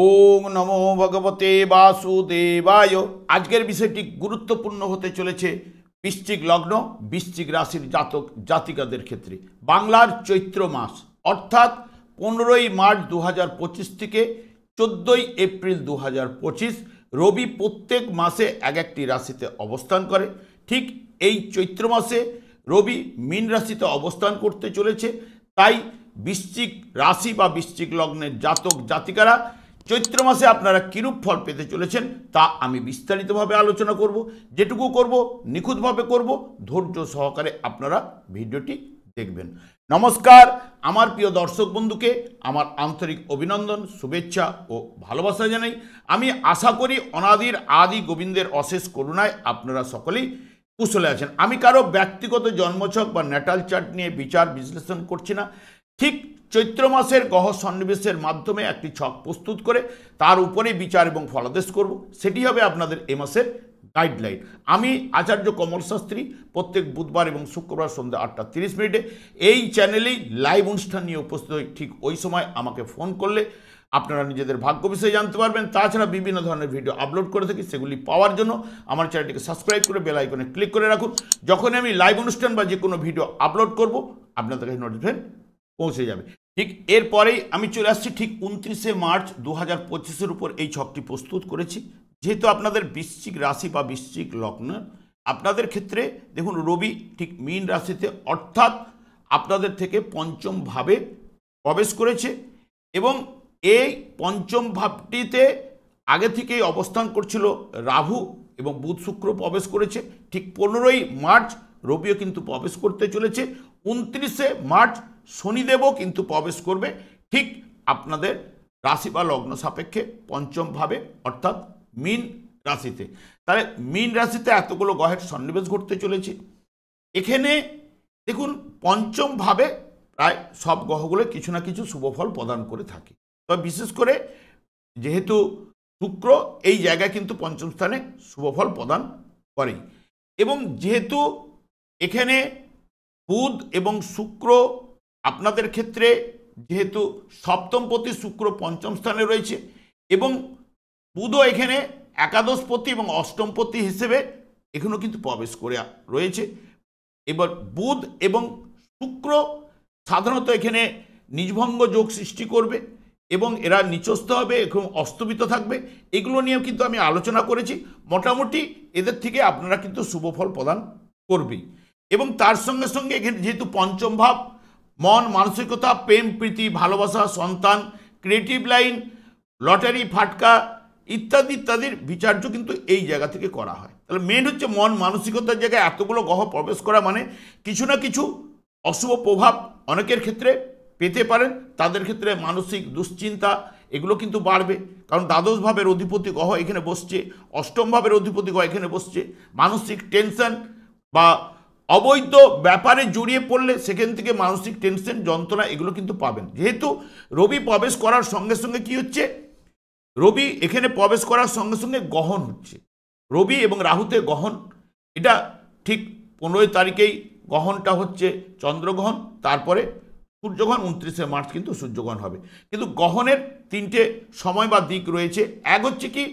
ওং নমো ভগবতে বাসুদেবায়। আজকের বিষয়টি গুরুত্বপূর্ণ হতে চলেছে বৃশ্চিক লগ্ন বৃশ্চিক রাশির জাতক জাতিকাদের ক্ষেত্রে। বাংলার চৈত্র মাস অর্থাৎ 15ই মার্চ 2025 থেকে 14ই এপ্রিল 2025 রবি প্রত্যেক মাসে এক একটি রাশিতে অবস্থান করে। ঠিক এই চৈত্র মাসে রবি মীন রাশিতে অবস্থান করতে চলেছে। তাই বৃশ্চিক রাশি বা বৃশ্চিক লগ্নের জাতক জাতিকারা চৈত্র মাসে আপনারা কিরূপ ফল পেতে চলেছেন তা আমি বিস্তারিতভাবে আলোচনা করব। যেটুকু করব নিখুঁতভাবে করব, ধৈর্য সহকারে আপনারা ভিডিওটি দেখবেন। নমস্কার, আমার প্রিয় দর্শক বন্ধুকে আমার আন্তরিক অভিনন্দন, শুভেচ্ছা ও ভালোবাসা জানাই। আমি আশা করি অনাদির আদি গোবিন্দের অশেষ করুণায় আপনারা সকলেই কুশলে আছেন। আমি কারো ব্যক্তিগত জন্মছক বা ন্যাটাল চার্ট নিয়ে বিচার বিশ্লেষণ করছি না। ঠিক চৈত্র মাসের গ্রহ সন্নিবেশের মাধ্যমে একটি ছক প্রস্তুত করে তার উপরে বিচার এবং ফলাদেশ করব, সেটি হবে আপনাদের এ মাসের গাইডলাইন। আমি আচার্য কমল শাস্ত্রী প্রত্যেক বুধবার এবং শুক্রবার সন্ধ্যা 8:30 এই চ্যানেলেই লাইভ অনুষ্ঠান নিয়ে উপস্থিত হই। ঠিক ওই সময় আমাকে ফোন করলে আপনারা নিজেদের ভাগ্য বিষয়ে জানতে পারবেন। তাছাড়া বিভিন্ন ধরনের ভিডিও আপলোড করে থাকি, সেগুলি পাওয়ার জন্য আমার চ্যানেলটিকে সাবস্ক্রাইব করে বেল আইকনে ক্লিক করে রাখুন। যখনই আমি লাইভ অনুষ্ঠান বা যে কোনো ভিডিও আপলোড করব আপনাদের কাছে নোটিফিকেশন পৌঁছে যাবে। ঠিক এরপরেই আমি চলে আসছি ঠিক 29শে মার্চ 2025 উপর এই ছকটি প্রস্তুত করেছি। যেহেতু আপনাদের বৃশ্চিক রাশি বা বৃশ্চিক লগ্ন, আপনাদের ক্ষেত্রে দেখুন রবি ঠিক মীন রাশিতে অর্থাৎ আপনাদের থেকে পঞ্চম ভাবে প্রবেশ করেছে এবং এই পঞ্চম ভাবটিতে আগে থেকেই অবস্থান করছিল রাহু এবং বুধ শুক্র প্রবেশ করেছে। ঠিক 15ই মার্চ রবিও কিন্তু প্রবেশ করতে চলেছে। 29শে মার্চ শনিদেবও কিন্তু প্রবেশ করবে ঠিক আপনাদের রাশি বা লগ্ন সাপেক্ষে পঞ্চম ভাবে অর্থাৎ মীন রাশিতে। তাহলে মীন রাশিতে এতগুলো গ্রহের সন্নিবেশ ঘটতে চলেছে। এখানে দেখুন পঞ্চম ভাবে প্রায় সব গ্রহগুলো কিছু না কিছু শুভফল প্রদান করে থাকে। তবে বিশেষ করে যেহেতু শুক্র এই জায়গায় কিন্তু পঞ্চম স্থানে শুভফল প্রদান করেই, এবং যেহেতু এখানে বুধ এবং শুক্র আপনাদের ক্ষেত্রে যেহেতু সপ্তমপতি শুক্র পঞ্চম স্থানে রয়েছে এবং বুধও এখানে একাদশপতি এবং অষ্টমপতি হিসেবে এখানেও কিন্তু প্রবেশ করে রয়েছে। এবার বুধ এবং শুক্র সাধারণত এখানে নিজভঙ্গ যোগ সৃষ্টি করবে এবং এরা নিচস্থ হবে এবং অস্তমিত থাকবে। এগুলো নিয়েও কিন্তু আমি আলোচনা করেছি। মোটামুটি এদের থেকে আপনারা কিন্তু শুভফল প্রদান করবেই। এবং তার সঙ্গে সঙ্গে এখানে যেহেতু পঞ্চম ভাব মন মানসিকতা, প্রেম প্রীতি, ভালোবাসা, সন্তান, ক্রিয়েটিভ লাইন, লটারি, ফাটকা ইত্যাদি ইত্যাদির বিচার্য কিন্তু এই জায়গা থেকে করা হয়। তাহলে মেন হচ্ছে মন মানসিকতার জায়গায় এতগুলো গ্রহ প্রবেশ করা মানে কিছু না কিছু অশুভ প্রভাব অনেকের ক্ষেত্রে পেতে পারেন। তাদের ক্ষেত্রে মানসিক দুশ্চিন্তা এগুলো কিন্তু বাড়বে, কারণ দ্বাদশ ভাবের অধিপতি গ্রহ এখানে বসছে, অষ্টম ভাবের অধিপতি গ্রহ এখানে বসছে। মানসিক টেনশন বা অবৈধ ব্যাপারে জড়িয়ে পড়লে সেখান থেকে মানসিক টেনশন যন্ত্রণা এগুলো কিন্তু পাবেন। যেহেতু রবি প্রবেশ করার সঙ্গে সঙ্গে কি হচ্ছে, রবি এখানে প্রবেশ করার সঙ্গে সঙ্গে গহন হচ্ছে, রবি এবং রাহুতে গহন। এটা ঠিক 15 তারিখেই গহনটা হচ্ছে চন্দ্রগ্রহণ, তারপরে সূর্যগ্রহণ 29শে মার্চ কিন্তু সূর্যগ্রহণ হবে। কিন্তু গ্রহণের 3টে সময় বা দিক রয়েছে। এক হচ্ছে কি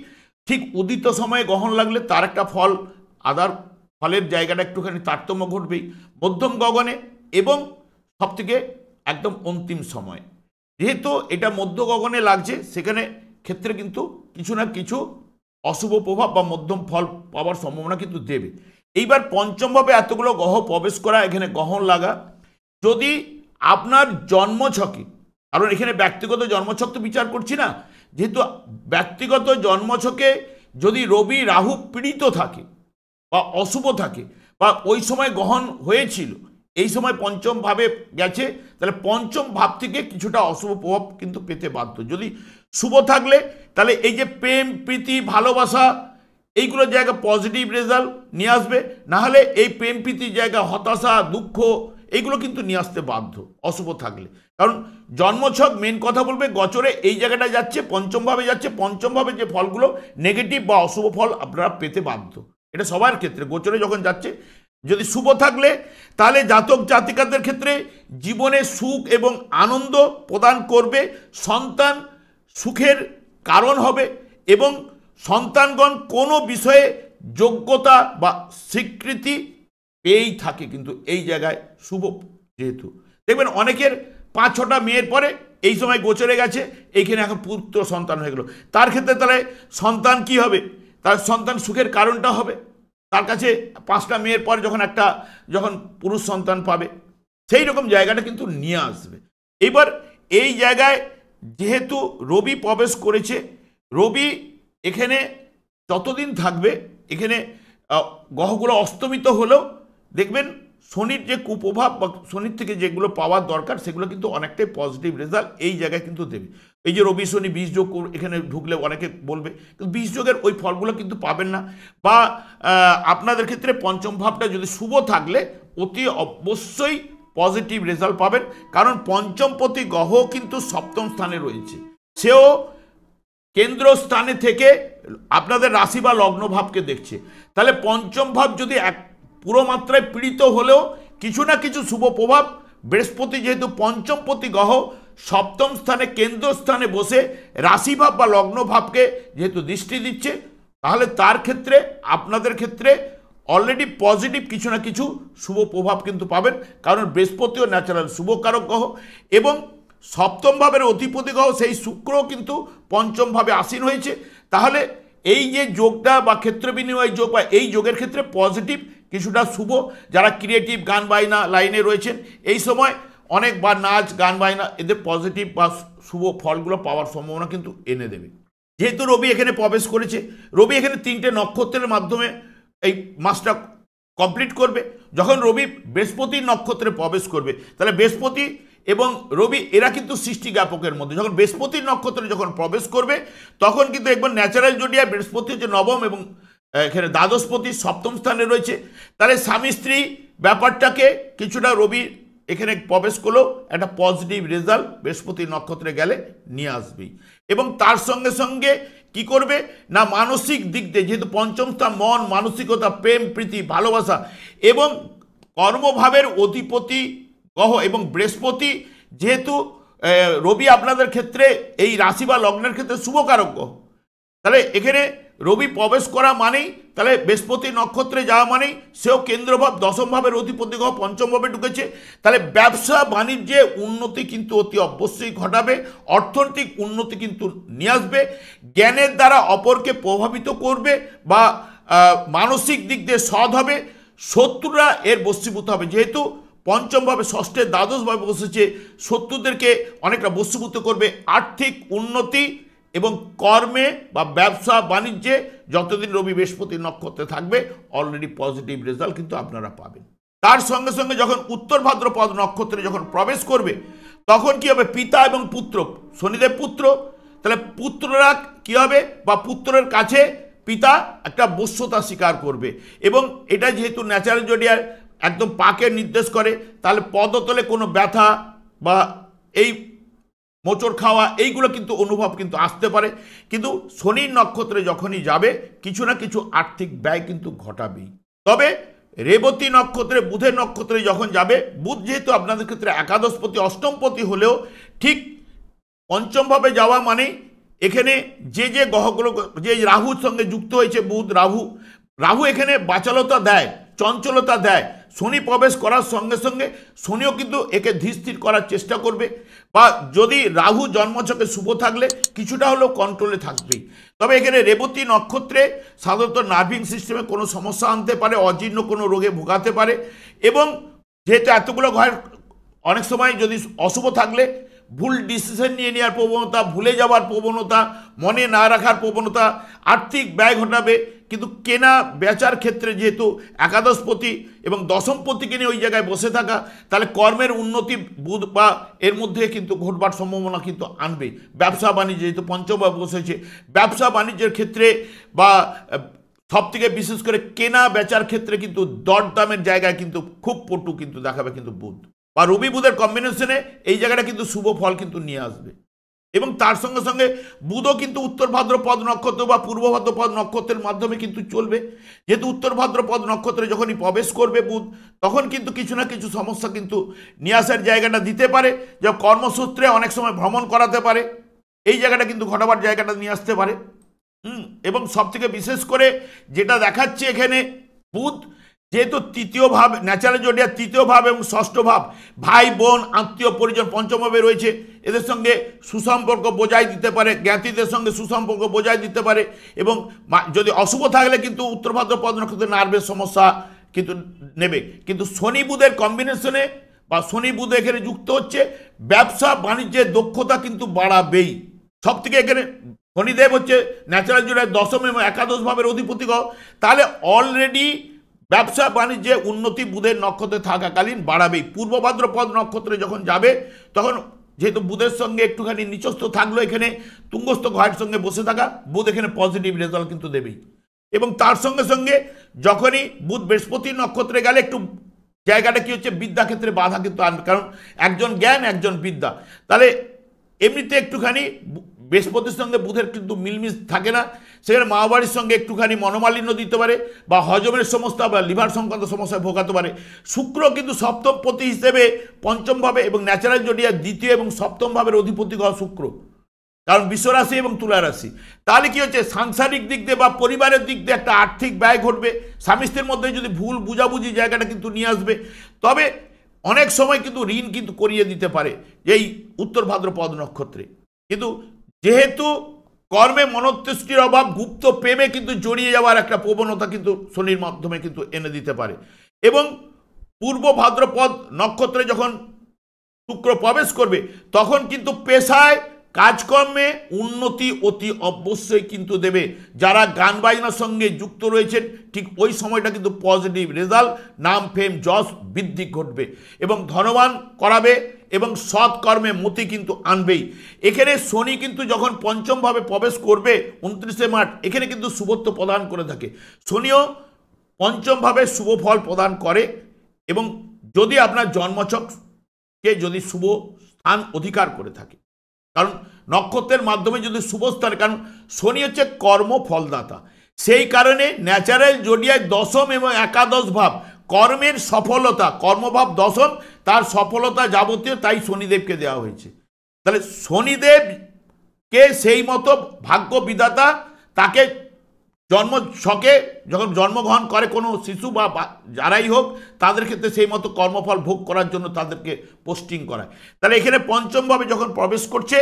ঠিক উদিত সময়ে গ্রহণ লাগলে তার একটা ফল, আদার ফলের জায়গাটা একটুখানি তারতম্য ঘটবেই, মধ্যম গগনে এবং সবথেকে একদম অন্তিম সময়। যেহেতু এটা মধ্য গগনে লাগছে সেখানে ক্ষেত্রে কিন্তু কিছু না কিছু অশুভ প্রভাব বা মধ্যম ফল পাওয়ার সম্ভাবনা কিন্তু দেবে। এইবার পঞ্চমভাবে এতগুলো গ্রহ প্রবেশ করা, এখানে গ্রহণ লাগা, যদি আপনার জন্মছকে, কারণ এখানে ব্যক্তিগত জন্মছক তো বিচার করছি না, যেহেতু ব্যক্তিগত জন্মছকে যদি রবি রাহু পীড়িত থাকে বা অশুভ থাকে বা ওই সময় গ্রহণ হয়েছিল, এই সময় পঞ্চম ভাবে গেছে, তাহলে পঞ্চম ভাব থেকে কিছুটা অশুভ প্রভাব কিন্তু পেতে বাধ্য। যদি শুভ থাকলে তাহলে এই যে প্রেম প্রীতি ভালোবাসা এইগুলোর জায়গা পজিটিভ রেজাল্ট নিয়ে আসবে, নাহলে এই প্রেম প্রীতির জায়গা হতাশা দুঃখ এইগুলো কিন্তু নিয়ে আসতে বাধ্য অশুভ থাকলে। কারণ জন্মছক মেন কথা বলবে গোচরে এই জায়গাটা যাচ্ছে, পঞ্চমভাবে যাচ্ছে, পঞ্চমভাবে যে ফলগুলো নেগেটিভ বা অশুভ ফল আপনারা পেতে বাধ্য। এটা সবার ক্ষেত্রে গোচরে যখন যাচ্ছে, যদি শুভ থাকলে তাহলে জাতক জাতিকাদের ক্ষেত্রে জীবনে সুখ এবং আনন্দ প্রদান করবে। সন্তান সুখের কারণ হবে এবং সন্তানগণ কোনো বিষয়ে যোগ্যতা বা স্বীকৃতি পেয়েই থাকে কিন্তু এই জায়গায় শুভ। যেহেতু দেখবেন অনেকের 5-6টা মেয়ের পরে এই সময় গোচরে গেছে, এইখানে এখন পুত্র সন্তান হয়ে গেল, তার ক্ষেত্রে তাহলে সন্তান কি হবে, তার সন্তান সুখের কারণটা হবে। তার কাছে 5টা মেয়ের পরে যখন পুরুষ সন্তান পাবে, সেই রকম জায়গাটা কিন্তু নিয়ে আসবে। এবার এই জায়গায় যেহেতু রবি প্রবেশ করেছে, রবি এখানে যতদিন থাকবে, এখানে গ্রহগুলো অস্তমিত হলেও দেখবেন শনির যে কুপ্রভাব বা শনির থেকে যেগুলো পাওয়ার দরকার সেগুলো কিন্তু অনেকটাই পজিটিভ রেজাল্ট এই জায়গায় কিন্তু দেবে। এই যে রবি শনি বীজযোগ এখানে ঢুকলে অনেকে বলবে, কিন্তু বীজযোগের ওই ফলগুলো কিন্তু পাবেন না। বা আপনাদের ক্ষেত্রে পঞ্চম ভাবটা যদি শুভ থাকলে অতি অবশ্যই পজিটিভ রেজাল্ট পাবেন, কারণ পঞ্চমপতি গ্রহ কিন্তু সপ্তম স্থানে রয়েছে, সেও কেন্দ্র স্থানে থেকে আপনাদের রাশি বা লগ্ন ভাবকে দেখছে। তাহলে পঞ্চম ভাব যদি পুরো মাত্রায় পীড়িত হলেও কিছু না কিছু শুভ প্রভাব, বৃহস্পতি যেহেতু পঞ্চমপতি গ্রহ সপ্তম স্থানে কেন্দ্র স্থানে বসে রাশি ভাব বা লগ্ন ভাবকে যেহেতু দৃষ্টি দিচ্ছে, তাহলে তার ক্ষেত্রে আপনাদের ক্ষেত্রে অলরেডি পজিটিভ কিছু না কিছু শুভ প্রভাব কিন্তু পাবেন, কারণ বৃহস্পতিও ন্যাচারাল শুভকারক গ্রহ এবং সপ্তম ভাবের অধিপতি গ্রহ সেই শুক্র কিন্তু পঞ্চম ভাবে আসীন হয়েছে। তাহলে এই যে যোগটা বা ক্ষেত্র বিনিময় যোগ বা এই যোগের ক্ষেত্রে পজিটিভ কিছুটা শুভ, যারা ক্রিয়েটিভ গান বাজনা লাইনে রয়েছেন এই সময় অনেক বা নাচ গান বাজনা এদের পজিটিভ বা শুভ ফলগুলো পাওয়ার সম্ভাবনা কিন্তু এনে দেবে। যেহেতু রবি এখানে প্রবেশ করেছে, রবি এখানে 3টে নক্ষত্রের মাধ্যমে এই মাসটা কমপ্লিট করবে। যখন রবি বৃহস্পতির নক্ষত্রে প্রবেশ করবে, তাহলে বৃহস্পতি এবং রবি এরা কিন্তু সৃষ্টি জ্ঞাপকের মধ্যে, যখন বৃহস্পতির নক্ষত্রে যখন প্রবেশ করবে তখন কিন্তু একবার ন্যাচারাল জোডিয়া বৃহস্পতি হচ্ছে নবম এবং এখানে দ্বাদশপতি সপ্তম স্থানে রয়েছে। তাহলে স্বামী স্ত্রী ব্যাপারটাকে কিছুটা রবি এখানে প্রবেশ করলেও একটা পজিটিভ রেজাল্ট বৃহস্পতির নক্ষত্রে গেলে নিয়ে আসবেই। এবং তার সঙ্গে সঙ্গে কি করবে না, মানসিক দিক দিয়ে যেহেতু পঞ্চম স্থান মন, মানসিকতা, প্রেম, প্রীতি, ভালোবাসা এবং কর্মভাবের অধিপতি গ্রহ এবং বৃহস্পতি যেহেতু রবি আপনাদের ক্ষেত্রে এই রাশি বা লগ্নের ক্ষেত্রে শুভকারক গ্রহ, তাহলে এখানে রবি প্রবেশ করা মানেই তাহলে বৃহস্পতি নক্ষত্রে যাওয়া মানেই সেও কেন্দ্রভাব দশম ভাবের অধিপতি গ্রহ পঞ্চম ভাবে ঢুকেছে। তাহলে ব্যবসা বাণিজ্যে উন্নতি কিন্তু অতি অবশ্যই ঘটাবে, অর্থনৈতিক উন্নতি কিন্তু নিয়ে আসবে, জ্ঞানের দ্বারা অপরকে প্রভাবিত করবে বা মানসিক দিক দিয়ে সৎ হবে, শত্রুরা এর বশীভূত হবে। যেহেতু পঞ্চমভাবে ষষ্ঠের দ্বাদশভাবে বসেছে, শত্রুদেরকে অনেকটা বশীভূত করবে। আর্থিক উন্নতি এবং কর্মে বা ব্যবসা বাণিজ্যে যতদিন রবি বৃহস্পতি নক্ষত্রে থাকবে অলরেডি পজিটিভ রেজাল্ট কিন্তু আপনারা পাবেন। তার সঙ্গে সঙ্গে যখন উত্তর ভাদ্রপদ নক্ষত্রে যখন প্রবেশ করবে তখন কি হবে, পিতা এবং পুত্র, শনিদেব পুত্র, তাহলে পুত্ররা কি হবে বা পুত্রের কাছে পিতা একটা বশ্যতা স্বীকার করবে এবং এটা যেহেতু ন্যাচারাল জোডিয়ার একদম পাকে নির্দেশ করে, তাহলে পদতলে কোনো ব্যথা বা এই মোচড় খাওয়া এইগুলো কিন্তু অনুভব কিন্তু আসতে পারে। কিন্তু শনির নক্ষত্রে যখনই যাবে কিছু না কিছু আর্থিক ব্যয় কিন্তু ঘটাবেই। তবে রেবতী নক্ষত্রে বুধের নক্ষত্রে যখন যাবে, বুধ যেহেতু আপনাদের ক্ষেত্রে একাদশপতি অষ্টমপতি হলেও ঠিক পঞ্চমভাবে যাওয়া মানে এখানে যে গ্রহগুলো যে রাহুর সঙ্গে যুক্ত হয়েছে, বুধ রাহু এখানে বাচালতা দেয়, চঞ্চলতা দেয়। শনি প্রবেশ করার সঙ্গে সঙ্গে শনিও কিন্তু একে ধীরস্থির করার চেষ্টা করবে, বা যদি রাহু জন্মছকে শুভ থাকলে কিছুটা হলেও কন্ট্রোলে থাকবেই। তবে এখানে রেবতী নক্ষত্রে সাধারণত নার্ভিং সিস্টেমে কোনো সমস্যা আনতে পারে, অজীর্ণ কোনো রোগে ভোগাতে পারে এবং যেহেতু এতগুলো ঘরের অনেক সময় যদি অশুভ থাকলে ভুল ডিসিশন নিয়ে নেওয়ার প্রবণতা, ভুলে যাওয়ার প্রবণতা, মনে না রাখার প্রবণতা, আর্থিক ব্যয় ঘটাবে। কিন্তু কেনা বেচার ক্ষেত্রে যেহেতু একাদশপতি এবং দশমপতিকে নিয়ে ওই জায়গায় বসে থাকা, তাহলে কর্মের উন্নতি বুধ বা এর মধ্যে কিন্তু ঘটবার সম্ভাবনা কিন্তু আনবে। ব্যবসা বাণিজ্য যেহেতু পঞ্চমভাবে বসেছে, ব্যবসা বাণিজ্যের ক্ষেত্রে বা সব থেকে বিশেষ করে কেনা বেচার ক্ষেত্রে কিন্তু দরদামের জায়গায় কিন্তু খুব পটু কিন্তু দেখাবে কিন্তু বুধ বা রবি বুধের কম্বিনেশনে এই জায়গাটা কিন্তু শুভ ফল কিন্তু নিয়ে আসবে। এবং তার সঙ্গে সঙ্গে বুধও কিন্তু উত্তর ভাদ্রপদ নক্ষত্র বা পূর্ব ভাদ্রপদ নক্ষত্রের মাধ্যমে কিন্তু চলবে। যেহেতু উত্তর ভাদ্রপদ নক্ষত্রে যখনই প্রবেশ করবে বুধ, তখন কিন্তু কিছু না কিছু সমস্যা কিন্তু নিয়ে আসার জায়গাটা দিতে পারে, যা কর্মসূত্রে অনেক সময় ভ্রমণ করাতে পারে, এই জায়গাটা কিন্তু ঘটাবার জায়গাটা নিয়ে আসতে পারে। এবং সব থেকে বিশেষ করে যেটা দেখাচ্ছে এখানে বুধ যেহেতু তৃতীয় ভাব, ন্যাচারাল জোডিয়ার তৃতীয় ভাব এবং ষষ্ঠ ভাব, ভাই বোন আত্মীয় পরিজন পঞ্চম ভাবে রয়েছে, এদের সঙ্গে সুসম্পর্ক বজায় দিতে পারে, জ্ঞাতিদের সঙ্গে সুসম্পর্ক বজায় দিতে পারে। এবং যদি অশুভ থাকলে কিন্তু উত্তর ভাদ্রপদ নক্ষত্রে নার্ভের সমস্যা কিন্তু নেবে। কিন্তু শনি বুধের কম্বিনেশনে বা শনি বুধ এখানে যুক্ত হচ্ছে, ব্যবসা বাণিজ্যের দক্ষতা কিন্তু বাড়াবেই। সব থেকে এখানে শনিদেব হচ্ছে ন্যাচারাল জোডিয়ার দশম এবং একাদশ ভাবের অধিপতি গ্রহ, তাহলে অলরেডি ব্যবসা বাণিজ্যে উন্নতি বুধের নক্ষত্রে থাকাকালীন বাড়াবেই। পূর্ব ভাদ্রপদ নক্ষত্রে যখন যাবে তখন যেহেতু বুধের সঙ্গে একটুখানি নিচস্থ থাকলো, এখানে তুঙ্গস্থ গ্রহের সঙ্গে বসে থাকা, বুধ এখানে পজিটিভ রেজাল্ট কিন্তু দেবেই। এবং তার সঙ্গে সঙ্গে যখনই বুধ বৃহস্পতির নক্ষত্রে গেলে একটু জায়গাটা কি হচ্ছে, বিদ্যাক্ষেত্রে বাধা কিন্তু আনবে, কারণ একজন জ্ঞান একজন বিদ্যা। তাহলে এমনিতে একটুখানি বৃহস্পতির সঙ্গে বুধের কিন্তু মিলমিশ থাকে না, সেখানে মা বাড়ির সঙ্গে একটুখানি মনোমালিন্য দিতে পারে বা হজমের সমস্যা বা লিভার সংক্রান্ত সমস্যায় ভোগাতে পারে। শুক্র কিন্তু সপ্তম পতি হিসেবে পঞ্চম ভাবে এবং ন্যাচারাল জোডিয়ার দ্বিতীয় এবং সপ্তম ভাবের অধিপতি গ্রহ শুক্র, কারণ বিশ্বরাশি এবং তুলা রাশি। তাহলে কি হচ্ছে, সাংসারিক দিক দিয়ে বা পরিবারের দিক দিয়ে একটা আর্থিক ব্যয় ঘটবে, স্বামী স্ত্রীর মধ্যে যদি ভুল বুঝাবুঝি জায়গাটা কিন্তু নিয়ে আসবে। তবে অনেক সময় কিন্তু ঋণ কিন্তু করিয়ে দিতে পারে এই উত্তর ভাদ্রপদ নক্ষত্রে। কিন্তু যেহেতু কর্মে মনোতুষ্টির অভাব, গুপ্ত প্রেমে কিন্তু জড়িয়ে যাওয়ার একটা প্রবণতা কিন্তু শনির মাধ্যমে কিন্তু এনে দিতে পারে। এবং পূর্ব ভাদ্রপদ নক্ষত্রে যখন শুক্র প্রবেশ করবে তখন কিন্তু পেশায় কাজকর্মে উন্নতি অতি অবশ্যই কিন্তু দেবে। যারা গান বাজনার সঙ্গে যুক্ত রয়েছেন ঠিক ওই সময়টা কিন্তু পজিটিভ রেজাল্ট, নাম ফেম যশ বৃদ্ধি ঘটবে এবং ধনবান করাবে এবং সৎকর্মে মতি কিন্তু আনবেই। এখানে শনি কিন্তু যখন পঞ্চমভাবে প্রবেশ করবে 29শে মার্চ, এখানে কিন্তু শুভত্ব প্রদান করে থাকে। শনিও পঞ্চমভাবে শুভ ফল প্রদান করে এবং যদি আপনার জন্মছককে যদি শুভ স্থান অধিকার করে থাকে, কারণ নক্ষত্রের মাধ্যমে যদি শুভ স্থানে, কারণ শনি হচ্ছে কর্ম ফলদাতা, সেই কারণে ন্যাচারাল জোডিয়ায় দশম এবং একাদশ ভাব কর্মের সফলতা, কর্মভাব দশম, তার সফলতা যাবতীয় তাই শনিদেবকে দেওয়া হয়েছে। তাহলে শনিদেবকে সেই মতো ভাগ্য বিধাতা তাকে জন্ম ছকে যখন জন্মগ্রহণ করে কোনো শিশু বা যারাই হোক, তাদের ক্ষেত্রে সেই মতো কর্মফল ভোগ করার জন্য তাদেরকে পোস্টিং করায়। তাহলে এখানে পঞ্চমভাবে যখন প্রবেশ করছে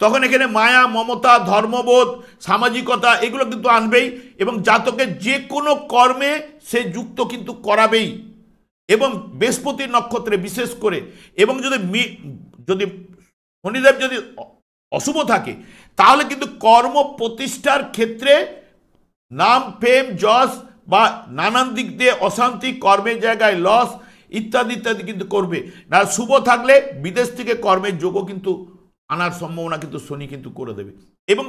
তখন এখানে মায়া, মমতা, ধর্মবোধ, সামাজিকতা এগুলো কিন্তু আনবেই এবং জাতকের যে কোনো কর্মে সে যুক্ত কিন্তু করাবেই। এবং বৃহস্পতির নক্ষত্রে বিশেষ করে, এবং যদি শনিদেব যদি অশুভ থাকে তাহলে কিন্তু কর্ম প্রতিষ্ঠার ক্ষেত্রে নাম ফেম যশ বা নানান দিক দিয়ে অশান্তি, কর্মের জায়গায় লস ইত্যাদি ইত্যাদি কিন্তু করবে না। শুভ থাকলে বিদেশ থেকে কর্মের যোগও কিন্তু আনার সম্ভাবনা কিন্তু শনি কিন্তু করে দেবে। এবং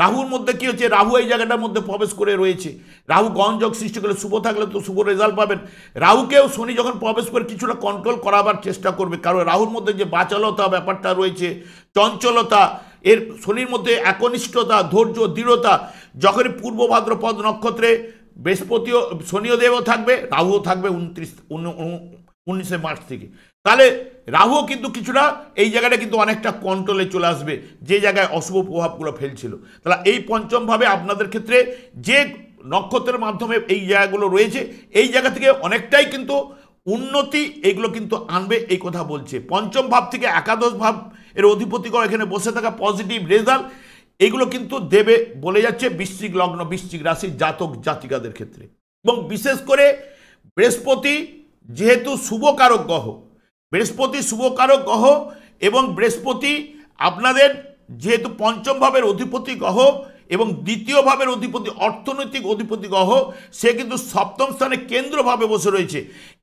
রাহুর মধ্যে কি হচ্ছে, রাহু এই জায়গাটার মধ্যে প্রবেশ করে রয়েছে, রাহু গণযোগ সৃষ্টি করলে শুভ থাকলে তো শুভ রেজাল্ট পাবেন। রাহুকেও শনি যখন প্রবেশ করে কিছুটা কন্ট্রোল করাবার চেষ্টা করবে, কারণ রাহুর মধ্যে যে বাচালতা ব্যাপারটা রয়েছে, চঞ্চলতা, এর শনির মধ্যে একনিষ্ঠতা, ধৈর্য, দৃঢ়তা, যখনই পূর্ব ভাদ্রপদ নক্ষত্রে বৃহস্পতিও শনিও দেবও থাকবে, রাহুও থাকবে 19শে মার্চ থেকে, তাহলে রাহুও কিন্তু কিছুটা এই জায়গাটা কিন্তু অনেকটা কন্ট্রোলে চলে আসবে যে জায়গায় অশুভ প্রভাবগুলো ফেলছিল। তাহলে এই পঞ্চমভাবে আপনাদের ক্ষেত্রে যে নক্ষত্রের মাধ্যমে এই জায়গাগুলো রয়েছে, এই জায়গা থেকে অনেকটাই কিন্তু উন্নতি এগুলো কিন্তু আনবে, এই কথা বলছে। পঞ্চম ভাব থেকে একাদশ ভাব এর অধিপতি গ্রহ এখানে বসে থাকা পজিটিভ রেজাল্ট এগুলো কিন্তু দেবে বলে যাচ্ছে বৃশ্চিক লগ্ন, বৃশ্চিক রাশির জাতক জাতিকাদের ক্ষেত্রে। এবং বিশেষ করে বৃহস্পতি যেহেতু শুভকারক গ্রহ, বৃহস্পতি শুভকারক গ্রহ এবং বৃহস্পতি আপনাদের যেহেতু পঞ্চম ভাবের অধিপতি গ্রহ এবং দ্বিতীয় ভাবের অধিপতি অর্থনৈতিক অধিপতি গ্রহ, সে কিন্তু সপ্তম স্থানে কেন্দ্রভাবে বসে রয়েছে।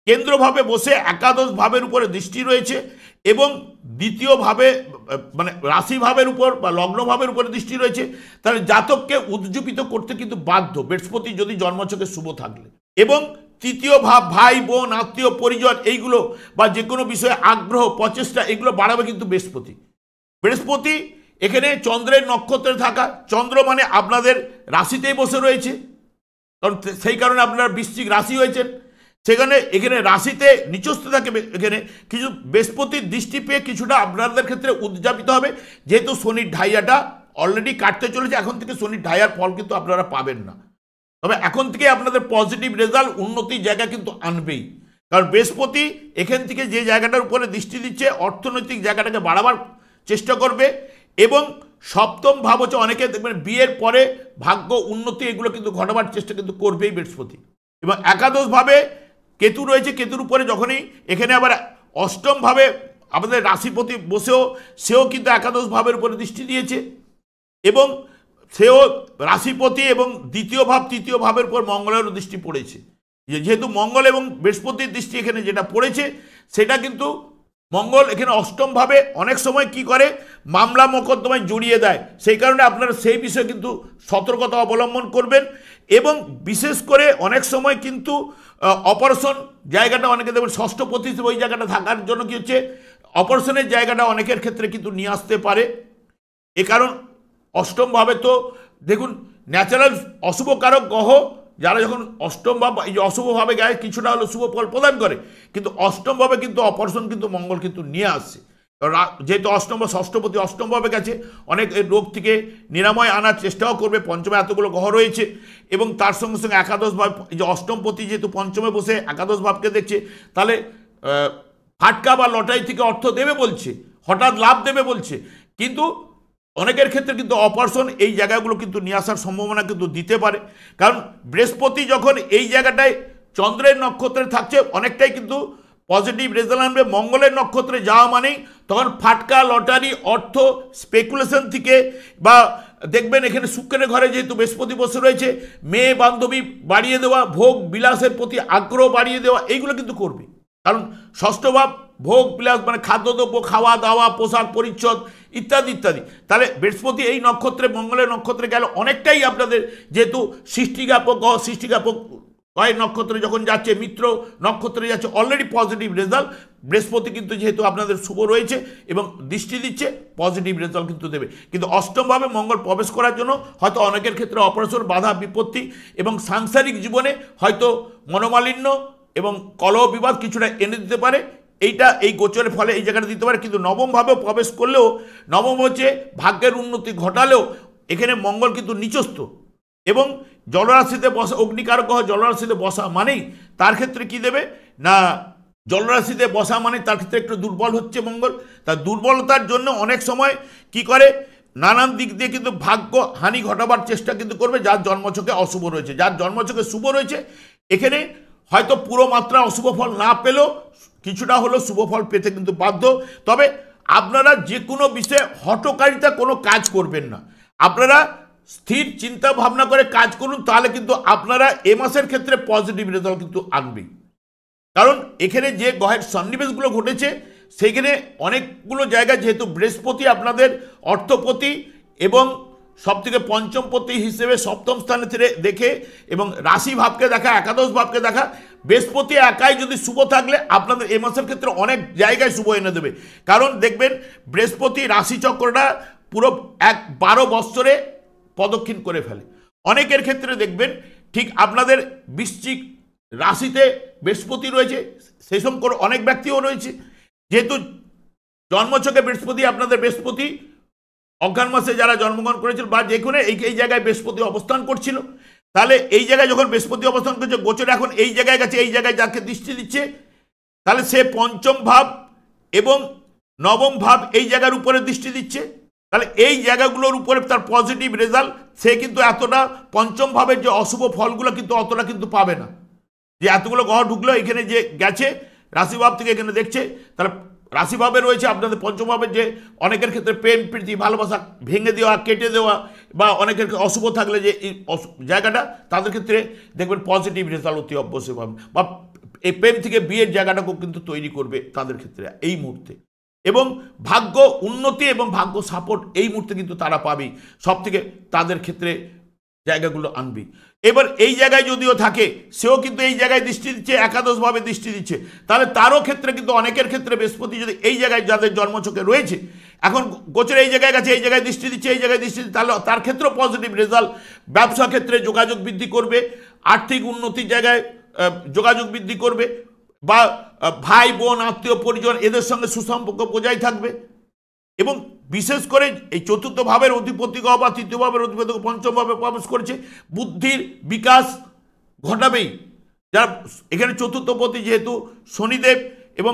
কেন্দ্রভাবে বসে একাদশ ভাবের উপরে দৃষ্টি রয়েছে এবং দ্বিতীয় ভাবে মানে রাশি ভাবের উপর বা লগ্ন ভাবের উপরে দৃষ্টি রয়েছে। তাহলে জাতককে উজ্জীবিত করতে কিন্তু বাধ্য বৃহস্পতি যদি জন্মছকে শুভ থাকলে। এবং তৃতীয় ভাব ভাই বোন আত্মীয় পরিজন এইগুলো বা যে কোনো বিষয়ে আগ্রহ প্রচেষ্টা এগুলো বাড়াবে কিন্তু বৃহস্পতি। বৃহস্পতি এখানে চন্দ্রের নক্ষত্রে থাকা, চন্দ্র মানে আপনাদের রাশিতেই বসে রয়েছে, কারণ সেই কারণে আপনারা বৃশ্চিক রাশি হয়েছেন। সেখানে এখানে রাশিতে নিচস্থ থাকে, এখানে কিছু বৃহস্পতির দৃষ্টি পেয়ে কিছুটা আপনাদের ক্ষেত্রে উদযাপিত হবে, যেহেতু শনির ঢাইয়াটা অলরেডি কাটতে চলেছে। এখন থেকে শনির ঢাইয়ার ফল কিন্তু আপনারা পাবেন না, তবে এখন থেকে আপনাদের পজিটিভ রেজাল্ট, উন্নতির জায়গা কিন্তু আনবেই। কারণ বৃহস্পতি এখান থেকে যে জায়গাটার উপরে দৃষ্টি দিচ্ছে, অর্থনৈতিক জায়গাটাকে বাড়াবার চেষ্টা করবে। এবং সপ্তম ভাব হচ্ছে, অনেকে দেখবেন বিয়ের পরে ভাগ্য উন্নতি এগুলো কিন্তু ঘটাবার চেষ্টা কিন্তু করবেই বৃহস্পতি। এবং একাদশভাবে কেতু রয়েছে, কেতুর উপরে যখনই এখানে আবার অষ্টমভাবে আমাদের রাশিপতি বসেও সেও কিন্তু একাদশ ভাবের উপরে দৃষ্টি দিয়েছে, এবং সেও রাশিপতি এবং দ্বিতীয় ভাব তৃতীয় ভাবের উপর মঙ্গলেরও দৃষ্টি পড়েছে। যেহেতু মঙ্গল এবং বৃহস্পতির দৃষ্টি এখানে যেটা পড়েছে, সেটা কিন্তু মঙ্গল এখানে অষ্টমভাবে অনেক সময় কি করে, মামলা মোকদ্দমায় জড়িয়ে দেয়। সেই কারণে আপনারা সেই বিষয়ে কিন্তু সতর্কতা অবলম্বন করবেন। এবং বিশেষ করে অনেক সময় কিন্তু অপারেশন জায়গাটা অনেকে দেখবেন ষষ্ঠপতি ওই জায়গাটা থাকার জন্য কি হচ্ছে, অপারেশনের জায়গাটা অনেকের ক্ষেত্রে কিন্তু নিয়ে আসতে পারে। এ কারণ অষ্টমভাবে তো দেখুন ন্যাচারাল অশুভ কারক গ্রহ, যারা যখন অষ্টম ভাব এই যে অশুভভাবে গায়ে কিছুটা হলো শুভ ফল প্রদান করে, কিন্তু অষ্টমভাবে কিন্তু অপারেশন কিন্তু মঙ্গল কিন্তু নিয়ে আসছে। যেহেতু অষ্টম বা ষষ্ঠপতি অষ্টমভাবে গেছে, অনেক রোগ থেকে নিরাময় আনার চেষ্টাও করবে। পঞ্চমে এতগুলো গ্রহ রয়েছে, এবং তার সঙ্গে সঙ্গে একাদশ ভাব, এই যে অষ্টমপতি যেহেতু পঞ্চমে বসে একাদশ ভাবকে দেখছে, তাহলে ফাটকা বা লটারি থেকে অর্থ দেবে বলছে, হঠাৎ লাভ দেবে বলছে। কিন্তু অনেকের ক্ষেত্রে কিন্তু অপারেশন এই জায়গাগুলো কিন্তু নিয়ে আসার সম্ভাবনা কিন্তু দিতে পারে। কারণ বৃহস্পতি যখন এই জায়গাটায় চন্দ্রের নক্ষত্রে থাকছে, অনেকটাই কিন্তু পজিটিভ রেজাল্ট আনবে। মঙ্গলের নক্ষত্রে যাওয়া মানেই তখন ফাটকা লটারি অর্থ স্পেকুলেশন থেকে, বা দেখবেন এখানে শুক্রের ঘরে যেহেতু বৃহস্পতি বসে রয়েছে, মেয়ে বান্ধবী বাড়িয়ে দেওয়া, ভোগ বিলাসের প্রতি আগ্রহ বাড়িয়ে দেওয়া, এইগুলো কিন্তু করবে। কারণ ষষ্ঠ ভাব ভোগ বিলাস মানে খাদ্যদ্রব্য, খাওয়া দাওয়া, পোশাক পরিচ্ছদ ইত্যাদি ইত্যাদি। তাহলে বৃহস্পতি এই নক্ষত্রে, মঙ্গলের নক্ষত্রে গেল অনেকটাই আপনাদের, যেহেতু সৃষ্টিজ্ঞাপক সৃষ্টিজ্ঞাপক কয়েক নক্ষত্রে যখন যাচ্ছে, মিত্র নক্ষত্রে যাচ্ছে, অলরেডি পজিটিভ রেজাল্ট। বৃহস্পতি কিন্তু যেহেতু আপনাদের শুভ রয়েছে এবং দৃষ্টি দিচ্ছে, পজিটিভ রেজাল্ট কিন্তু দেবে। কিন্তু অষ্টমভাবে মঙ্গল প্রবেশ করার জন্য হয়তো অনেকের ক্ষেত্রে অপারেশন, বাধা বিপত্তি এবং সাংসারিক জীবনে হয়তো মনোমালিন্য এবং কলহ বিবাদ কিছুটা এনে দিতে পারে। এইটা এই গোচরের ফলে এই জায়গাটা দিতে পারে। কিন্তু নবমভাবেও প্রবেশ করলেও, নবম হচ্ছে ভাগ্যের উন্নতি ঘটালেও, এখানে মঙ্গল কিন্তু নিচস্থ এবং জলরাশিতে বসা, অগ্নিকারক গ্রহ জলরাশিতে বসা মানেই তার ক্ষেত্রে কি দেবে না, জলরাশিতে বসা মানে তার ক্ষেত্রে একটু দুর্বল হচ্ছে মঙ্গল। তার দুর্বলতার জন্য অনেক সময় কি করে, নানান দিক দিয়ে কিন্তু ভাগ্য হানি ঘটাবার চেষ্টা কিন্তু করবে, যার জন্মছকে অশুভ রয়েছে। যার জন্মছকে শুভ রয়েছে, এখানে হয়তো পুরো মাত্রা অশুভ ফল না পেলেও কিছুটা হলেও শুভ ফল পেতে কিন্তু বাধ্য। তবে আপনারা যে কোনো বিষয়ে হঠকারিতা কোনো কাজ করবেন না, আপনারা স্থির চিন্তা ভাবনা করে কাজ করুন, তাহলে কিন্তু আপনারা এ মাসের ক্ষেত্রে পজিটিভ রেজাল্ট কিন্তু আনবেই। কারণ এখানে যে গ্রহের সন্নিবেশগুলো ঘটেছে, সেখানে অনেকগুলো জায়গায় যেহেতু বৃহস্পতি আপনাদের অর্থপতি এবং সবথেকে পঞ্চমপতি হিসেবে সপ্তম স্থানে দেখে, এবং রাশি ভাবকে দেখা, একাদশ ভাবকে দেখা, বৃহস্পতি একাই যদি শুভ থাকলে আপনাদের এ মাসের ক্ষেত্রে অনেক জায়গায় শুভ এনে দেবে। কারণ দেখবেন বৃহস্পতি রাশিচক্রটা পুরো 12 বৎসরে প্রদক্ষিণ করে ফেলে। অনেকের ক্ষেত্রে দেখবেন ঠিক আপনাদের বৃশ্চিক রাশিতে বৃহস্পতি রয়েছে, সেসব করে অনেক ব্যক্তিও রয়েছে। যেহেতু জন্মছকে বৃহস্পতি, আপনাদের বৃহস্পতি অজ্ঞান মাসে যারা জন্মগ্রহণ করেছিল বা যে কোনো এই জায়গায় বৃহস্পতি অবস্থান করছিল, তাহলে এই জায়গায় যখন বৃহস্পতি অবস্থান করছে, গোচরে এখন এই জায়গায় গেছে, এই জায়গায় যাকে দৃষ্টি দিচ্ছে, তাহলে সে পঞ্চম ভাব এবং নবম ভাব এই জায়গার উপরে দৃষ্টি দিচ্ছে। তাহলে এই জায়গাগুলোর উপরে তার পজিটিভ রেজাল্ট, সে কিন্তু এতটা পঞ্চম ভাবের যে অশুভ ফলগুলো কিন্তু অতটা কিন্তু পাবে না। যে এতগুলো গ্রহ ঢুকলো এখানে, যে গেছে রাশিভাব থেকে এখানে দেখছে, তাহলে রাশিভাবে রয়েছে আপনাদের পঞ্চম ভাবের, যে অনেকের ক্ষেত্রে প্রেম প্রীতি ভালোবাসা ভেঙে দেওয়া, কেটে দেওয়া, বা অনেকের অশুভ থাকলে যে এই জায়গাটা, তাদের ক্ষেত্রে দেখবেন পজিটিভ রেজাল্ট অতি অবশ্যই পাবে, বা এই প্রেম থেকে বিয়ের জায়গাটাকেও কিন্তু তৈরি করবে তাদের ক্ষেত্রে এই মুহূর্তে। এবং ভাগ্য উন্নতি এবং ভাগ্য সাপোর্ট এই মুহূর্তে কিন্তু তারা পাবেই, সব থেকে তাদের ক্ষেত্রে জায়গাগুলো আনবি। এবার এই জায়গায় যদিও থাকে, সেও কিন্তু এই জায়গায় দৃষ্টি দিচ্ছে, একাদশভাবে দৃষ্টি দিচ্ছে, তাহলে তারও ক্ষেত্রে কিন্তু অনেকের ক্ষেত্রে বৃহস্পতি যদি এই জায়গায় যাদের জন্মছকে রয়েছে, এখন গোচরে এই জায়গায় গেছে, এই জায়গায় দৃষ্টি দিচ্ছে, এই জায়গায় দৃষ্টি দিচ্ছে, তাহলে তার ক্ষেত্রেও পজিটিভ রেজাল্ট। ব্যবসা ক্ষেত্রে যোগাযোগ বৃদ্ধি করবে, আর্থিক উন্নতির জায়গায় যোগাযোগ বৃদ্ধি করবে, বা ভাই বোন আত্মীয় পরিজন এদের সঙ্গে সুসম্পর্ক বজায় থাকবে। এবং বিশেষ করে এই চতুর্থ ভাবের অধিপতি গ্রহ বা তৃতীয় ভাবের অধিপতি পঞ্চম ভাবে প্রবেশ করেছে, বুদ্ধির বিকাশ ঘটাবেই। যারা এখানে চতুর্থপতি যেহেতু শনিদেব, এবং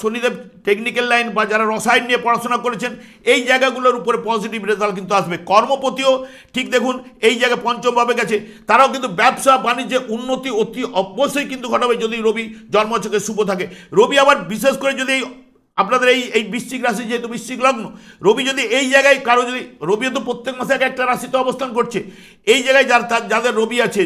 শনিদেব টেকনিক্যাল লাইন বা যারা রসায়ন নিয়ে পড়াশোনা করেছেন এই জায়গাগুলোর উপরে পজিটিভ রেজাল্ট কিন্তু আসবে। কর্মপতিও ঠিক দেখুন এই জায়গায় পঞ্চমভাবে গেছে, তারাও কিন্তু ব্যবসা বাণিজ্যে উন্নতি অতি অবশ্যই কিন্তু ঘটাবে যদি রবি জন্মছকে শুভ থাকে। রবি আবার বিশেষ করে যদি আপনাদের এই বৃশ্চিক রাশি, যেহেতু বৃশ্চিক লগ্ন, রবি যদি এই জায়গায় কারো যদি, রবিও তো প্রত্যেক মাসে একটা রাশিতে অবস্থান করছে, এই জায়গায় যাদের রবি আছে,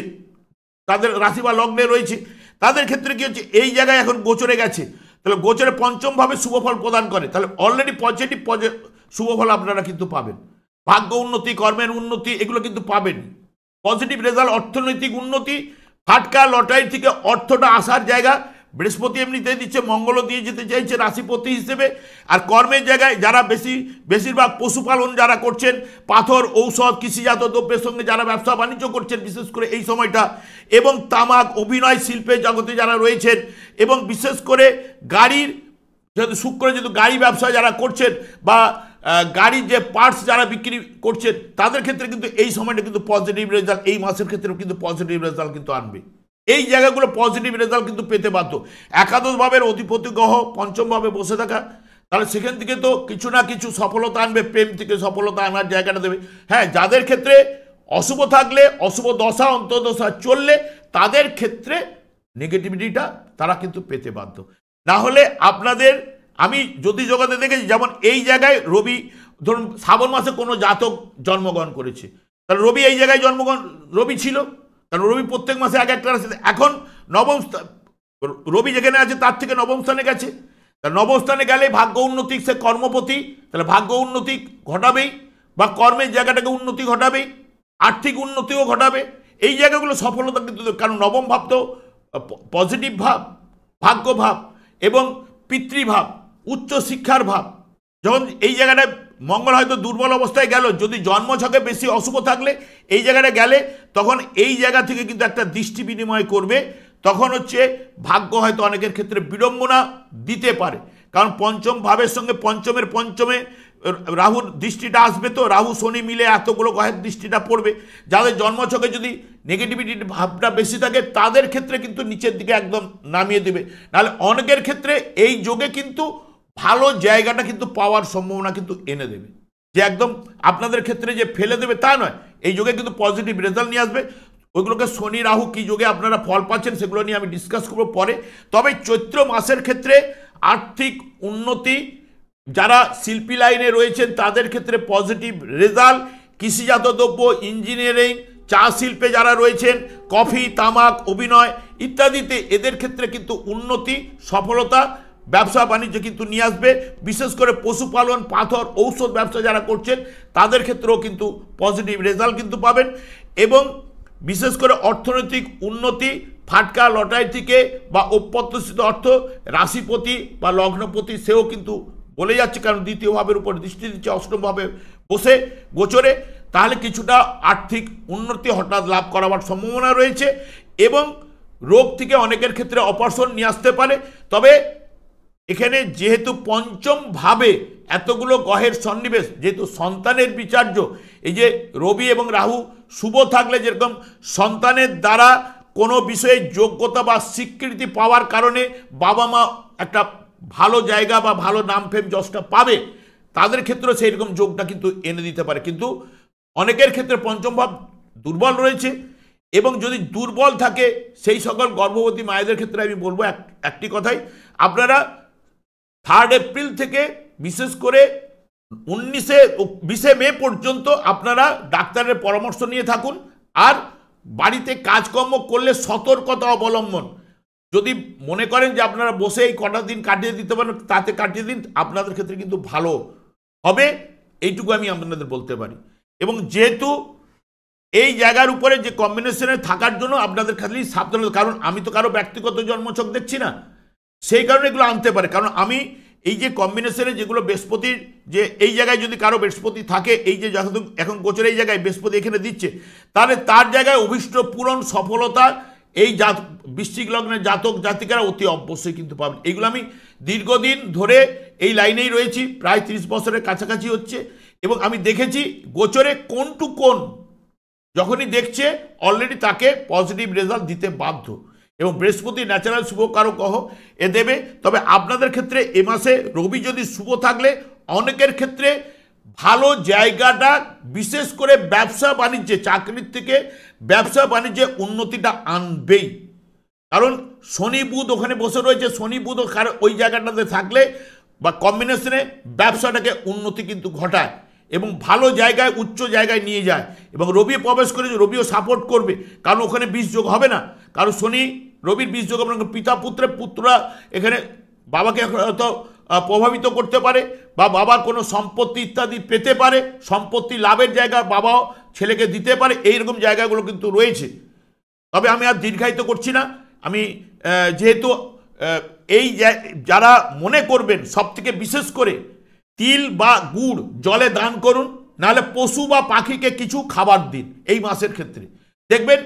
তাদের রাশি বা লগ্নে রয়েছে, তাদের ক্ষেত্রে কি হচ্ছে, এই জায়গায় এখন গোচরে গেছে, তাহলে গোচরে পঞ্চমভাবে শুভফল প্রদান করে, তাহলে অলরেডি পজিটিভ শুভফল আপনারা কিন্তু পাবেন। ভাগ্য উন্নতি, কর্মের উন্নতি এগুলো কিন্তু পাবেন, পজিটিভ রেজাল্ট, অর্থনৈতিক উন্নতি, ফাটকা লটারি থেকে অর্থটা আসার জায়গা বৃহস্পতি এমনিতেই দিচ্ছে, মঙ্গলও দিয়ে যেতে চাইছে রাশিপতি হিসেবে। আর কর্মের জায়গায় যারা বেশিরভাগ পশুপালন যারা করছেন, পাথর, ঔষধ, কৃষিজাত দ্রব্যের সঙ্গে যারা ব্যবসা বাণিজ্য করছেন বিশেষ করে এই সময়টা, এবং তামাক, অভিনয় শিল্পের জগতে যারা রয়েছেন, এবং বিশেষ করে গাড়ির যেহেতু শুক্র, যেহেতু গাড়ি ব্যবসা যারা করছেন বা গাড়ির যে পার্টস যারা বিক্রি করছেন, তাদের ক্ষেত্রে কিন্তু এই সময়টা কিন্তু পজিটিভ রেজাল্ট, এই মাসের ক্ষেত্রেও কিন্তু পজিটিভ রেজাল্ট কিন্তু আনবে। এই জায়গাগুলো পজিটিভ রেজাল্ট কিন্তু পেতে বাধ্য। একাদশ ভাবের অধিপতি গ্রহ পঞ্চম ভাবে বসে থাকা, তাহলে সেখান থেকে তো কিছু না কিছু সফলতা আনবে, প্রেম থেকে সফলতা আনার জায়গাটা দেবে। হ্যাঁ, যাদের ক্ষেত্রে অশুভ থাকলে, অশুভ দশা অন্তর্দশা চললে, তাদের ক্ষেত্রে নেগেটিভিটিটা তারা কিন্তু পেতে বাধ্য। না হলে আপনাদের, আমি জ্যোতিষ জগতে দেখেছি, যেমন এই জায়গায় রবি, ধরুন শ্রাবণ মাসে কোনো জাতক জন্মগ্রহণ করেছে, তাহলে রবি এই জায়গায় রবি ছিল, কারণ রবি প্রত্যেক মাসে একটা রাশিতে, এখন নবম রবি যেখানে আছে তার থেকে নবম স্থানে গেছে, তাহলে নবম স্থানে গেলে ভাগ্য উন্নতি, সে কর্মপতি, তাহলে ভাগ্য উন্নতি ঘটাবেই, বা কর্মের জায়গাটাকে উন্নতি ঘটাবেই, আর্থিক উন্নতিও ঘটাবে। এই জায়গাগুলো সফলতা কিন্তু, কারণ নবম ভাব তো পজিটিভ ভাব, ভাগ্য ভাব এবং পিতৃভাব, উচ্চ শিক্ষার ভাব। যখন এই জায়গাটায় মঙ্গল হয়তো দুর্বল অবস্থায় গেল, যদি জন্মছকে বেশি অশুভ থাকলে এই জায়গাটা গেলে, তখন এই জায়গা থেকে কিন্তু একটা দৃষ্টি বিনিময় করবে, তখন হচ্ছে ভাগ্য হয়তো অনেকের ক্ষেত্রে বিড়ম্বনা দিতে পারে। কারণ পঞ্চম ভাবের সঙ্গে পঞ্চমে রাহুর দৃষ্টিটা আসবে, তো রাহু শনি মিলে এতগুলো গ্রহের দৃষ্টিটা পড়বে। যাদের জন্মছকে যদি নেগেটিভিটি ভাবটা বেশি থাকে, তাদের ক্ষেত্রে কিন্তু নিচের দিকে একদম নামিয়ে দেবে। নাহলে অনেকের ক্ষেত্রে এই যোগে কিন্তু ভালো জায়গাটা কিন্তু পাওয়ার সম্ভাবনা কিন্তু এনে দেবে, যে একদম আপনাদের ক্ষেত্রে যে ফেলে দেবে তা নয়, এই যোগে কিন্তু পজিটিভ রেজাল্ট নিয়ে আসবে। ওইগুলোকে শনি রাহু কী যোগে আপনারা ফল পাচ্ছেন সেগুলো নিয়ে আমি ডিসকাস করবো পরে। তবে চৈত্র মাসের ক্ষেত্রে আর্থিক উন্নতি, যারা শিল্পী লাইনে রয়েছেন তাদের ক্ষেত্রে পজিটিভ রেজাল্ট, কৃষিজাত দ্রব্য, ইঞ্জিনিয়ারিং, চা শিল্পে যারা রয়েছেন, কফি, তামাক, অভিনয় ইত্যাদিতে, এদের ক্ষেত্রে কিন্তু উন্নতি, সফলতা, ব্যবসা বাণিজ্য কিন্তু নিয়ে আসবে। বিশেষ করে পশুপালন, পাথর, ঔষধ ব্যবসা যারা করছেন তাদের ক্ষেত্রেও কিন্তু পজিটিভ রেজাল্ট কিন্তু পাবেন। এবং বিশেষ করে অর্থনৈতিক উন্নতি, ফাটকা লটারি থেকে বা অপ্রত্যাশিত অর্থ, রাশিপতি বা লগ্নপতি সেও কিন্তু বলে যাচ্ছে, কারণ দ্বিতীয় ভাবের উপর দৃষ্টি দিচ্ছে অষ্টমভাবে বসে গোচরে, তাহলে কিছুটা আর্থিক উন্নতি হঠাৎ লাভ করাবার সম্ভাবনা রয়েছে। এবং রোগ থেকে অনেকের ক্ষেত্রে অপারেশন নিয়ে আসতে পারে। তবে এখানে যেহেতু পঞ্চম ভাবে এতগুলো গ্রহের সন্নিবেশ, যেহেতু সন্তানের বিচার্য, এই যে রবি এবং রাহু শুভ থাকলে যেরকম সন্তানের দ্বারা কোনো বিষয়ে যোগ্যতা বা স্বীকৃতি পাওয়ার কারণে বাবা মা একটা ভালো জায়গা বা ভালো নাম ফেম যশটা পাবে, তাদের ক্ষেত্রে সেই রকম যোগটা কিন্তু এনে দিতে পারে। কিন্তু অনেকের ক্ষেত্রে পঞ্চম ভাব দুর্বল রয়েছে, এবং যদি দুর্বল থাকে সেই সকল গর্ভবতী মায়েদের ক্ষেত্রে আমি বলবো একটি কথাই, আপনারা 3 এপ্রিল থেকে বিশেষ করে 20 মে পর্যন্ত আপনারা ডাক্তারের পরামর্শ নিয়ে থাকুন। আর বাড়িতে কাজকর্ম করলে সতর্কতা অবলম্বন, যদি মনে করেন যে আপনারা বসে এই কটা দিন কাটিয়ে দিতে পারেন, তাতে কাটিয়ে দিন, আপনাদের ক্ষেত্রে কিন্তু ভালো হবে, এইটুকু আমি আপনাদের বলতে পারি। এবং যেহেতু এই জায়গার উপরে যে কম্বিনেশনে থাকার জন্য আপনাদের খালি সাবধান, কারণ আমি তো কারো ব্যক্তিগত জন্মছক দেখছি না, সেই কারণে এগুলো আনতে পারে। কারণ আমি এই যে কম্বিনেশনে যেগুলো বৃহস্পতির, যে এই জায়গায় যদি কারো বৃহস্পতি থাকে, এই যে এখন গোচর এই জায়গায় বৃহস্পতি এখানে দিচ্ছে, তাহলে তার জায়গায় অভীষ্ট পূরণ, সফলতা এই বৃশ্চিক লগ্নের জাতক জাতিকারা অতি অবশ্যই কিন্তু পাবেন। এইগুলো আমি দীর্ঘদিন ধরে এই লাইনেই রয়েছি, প্রায় 30 বছরের কাছাকাছি হচ্ছে, এবং আমি দেখেছি গোচরে কোন টু কোন যখনই দেখছে অলরেডি তাকে পজিটিভ রেজাল্ট দিতে বাধ্য, এবং বৃহস্পতি ন্যাচারাল শুভকারক গ্রহ এ দেবে। তবে আপনাদের ক্ষেত্রে এ মাসে রবি যদি শুভ থাকলে অনেকের ক্ষেত্রে ভালো জায়গাটা, বিশেষ করে ব্যবসা বাণিজ্যে, চাকরির থেকে ব্যবসা বাণিজ্যে উন্নতিটা আনবেই। কারণ শনি বুধ ওখানে বসে রয়েছে, শনি বুধ ওই জায়গাটাতে থাকলে বা কম্বিনেশনে ব্যবসাটাকে উন্নতি কিন্তু ঘটায় এবং ভালো জায়গায়, উচ্চ জায়গায় নিয়ে যায়। এবং রবি প্রবেশ করে, রবিও সাপোর্ট করবে, কারণ ওখানে বিষ যোগ হবে না, কারণ শনি রবির বিষ যোগ আপনার পিতা পুত্রের, পুত্ররা এখানে বাবাকে হয়তো প্রভাবিত করতে পারে বা বাবার কোনো সম্পত্তি ইত্যাদি পেতে পারে, সম্পত্তি লাভের জায়গা বাবাও ছেলেকে দিতে পারে, এইরকম জায়গাগুলো কিন্তু রয়েছে। তবে আমি আর দীর্ঘায়িত করছি না, আমি যেহেতু এই যারা মনে করবেন, সব থেকে বিশেষ করে তিল বা গুড় জলে দান করুন, নাহলে পশু বা পাখিকে কিছু খাবার দিন। এই মাসের ক্ষেত্রে দেখবেন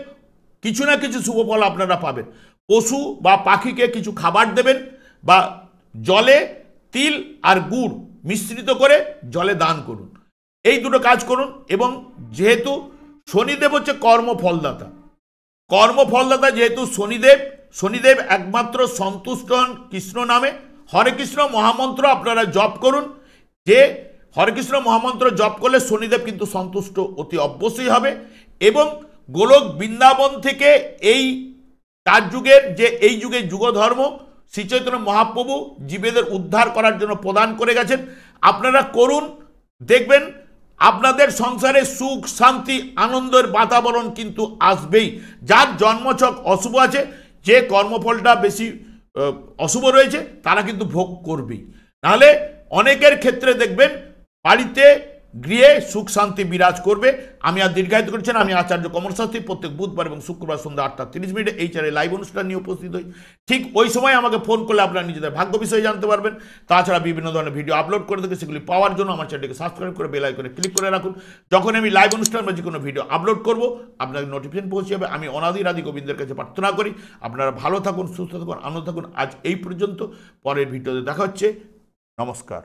কিছু না কিছু শুভ ফল আপনারা পাবেন। পশু বা পাখিকে কিছু খাবার দেবেন বা জলে তিল আর গুড় মিশ্রিত করে জলে দান করুন, এই দুটো কাজ করুন। এবং যেহেতু শনিদেব হচ্ছে কর্মফলদাতা, কর্মফলদাতা যেহেতু শনিদেব একমাত্র সন্তুষ্ট হন কৃষ্ণ নামে। হরে কৃষ্ণ মহামন্ত্র আপনারা জপ করুন, যে হরে কৃষ্ণ মহামন্ত্র জপ করলে শনিদেব কিন্তু সন্তুষ্ট অতি অবশ্যই হবে। এবং গোলক বৃন্দাবন থেকে এই তার যুগের যে এই যুগে যুগধর্ম শ্রী চৈতন্য মহাপ্রভু জীবেদের উদ্ধার করার জন্য প্রদান করে গেছেন, আপনারা করুন, দেখবেন আপনাদের সংসারে সুখ শান্তি আনন্দের বাতাবরণ কিন্তু আসবেই। যার জন্মছক অশুভ আছে, যে কর্মফলটা বেশি অশুভ রয়েছে, তারা কিন্তু ভোগ করবেই। নাহলে অনেকের ক্ষেত্রে দেখবেন বাড়িতে গৃহে সুখ শান্তি বিরাজ করবে। আমি আর দীর্ঘায়িত করছি না, আমি আচার্য কমল শাস্ত্রী প্রত্যেক বুধবার এবং শুক্রবার সন্ধ্যা 8:30 এই চ্যানেলে লাইভ অনুষ্ঠান নিয়ে উপস্থিত হই। ঠিক ওই সময় আমাকে ফোন করলে আপনারা নিজেদের ভাগ্য বিষয়ে জানতে পারবেন। তাছাড়া বিভিন্ন ধরনের ভিডিও আপলোড করে থাকে, সেগুলি পাওয়ার জন্য আমার চ্যানেলকে সাবস্ক্রাইব করে বেল আইকনে ক্লিক করে রাখুন। যখন আমি লাইভ অনুষ্ঠান বা যে কোনো ভিডিও আপলোড করব আপনাদের নোটিফিকেশন পৌঁছে যাবে। আমি অনাদি রাদি গোবিন্দের কাছে প্রার্থনা করি আপনারা ভালো থাকুন, সুস্থ থাকুন, আনন্দ থাকুন। আজ এই পর্যন্ত, পরের ভিডিওতে দেখা হচ্ছে। নমস্কার।